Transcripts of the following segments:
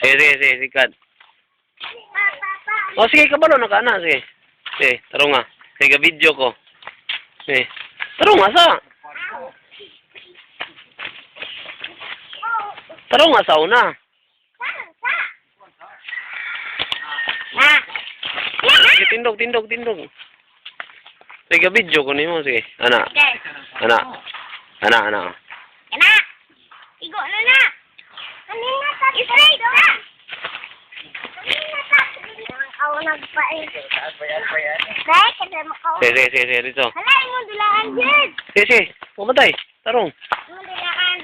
Sige, sige, sige, sikat. O, sige, kabalo na ka na, sige. Sige, taro nga. Sige, video ko. Sige. Taro nga sa. Taro nga sa una. Sige, tindog, tindog, tindog. Sige, video ko nimo, sige. Ana. Ana. Ana, ana. Ana! Igo na na! Kanina ta! Straight na! Kanina ta! Ako nagpain. Dahil kada makaw. Sige, sige, sige, dito. Halay mo dulaan, Jed! Sige, sige. Pumatay. Tarong. Mo dulaan.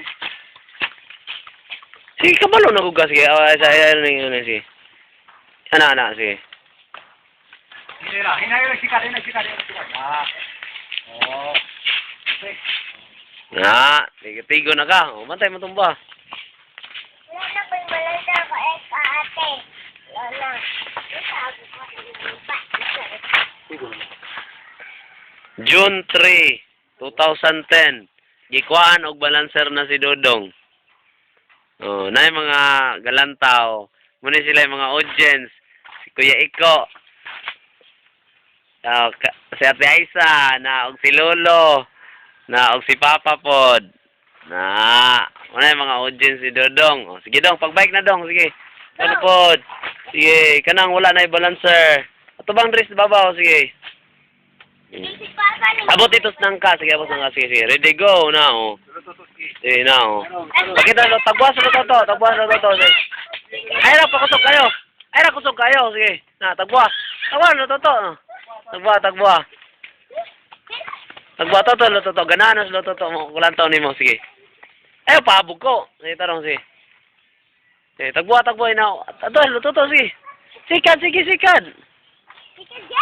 Sige, kabalo na kuga. Sige, sige. Ana, ana, sige. Na, tigo na ka. O, matay mo tumba. Wala na pa yung malanda ko ate. Lola. June 3, 2010. Gikuan og balancer na si Dodong. Oh, na mga galantaw. Muna sila yung mga audience. Si Kuya Iko. Si Ate Aisa, na og si Lolo, na og si Papa Pod. Na, muna yung mga audience si Dodong. Oh, sige dong, pagbike na dong, sige. Ano pod? Sige, kanang wala na yung balancer. Ato bang dress babaw, sige. Abot ito nang ka, sige, abot nang ka, sige, sige. Ready, go, na, oh. Sige, na, oh. Pakita, tagbuas na to, tagbuas na to, sige. Ay, ra, pakusok kayo. Ay, ra, kusok kayo, sige. Na, tagbuas. Tagbuas na to. Tagbuas, tagbuas. Tagbuas to, ganahan na to, kulantaw ni mo, sige. Ay, pahabog ko. Sige, tarong, sige. Sige, tagbuas, na. Ato, to, sige. Sikad, sige, sikad. Sikad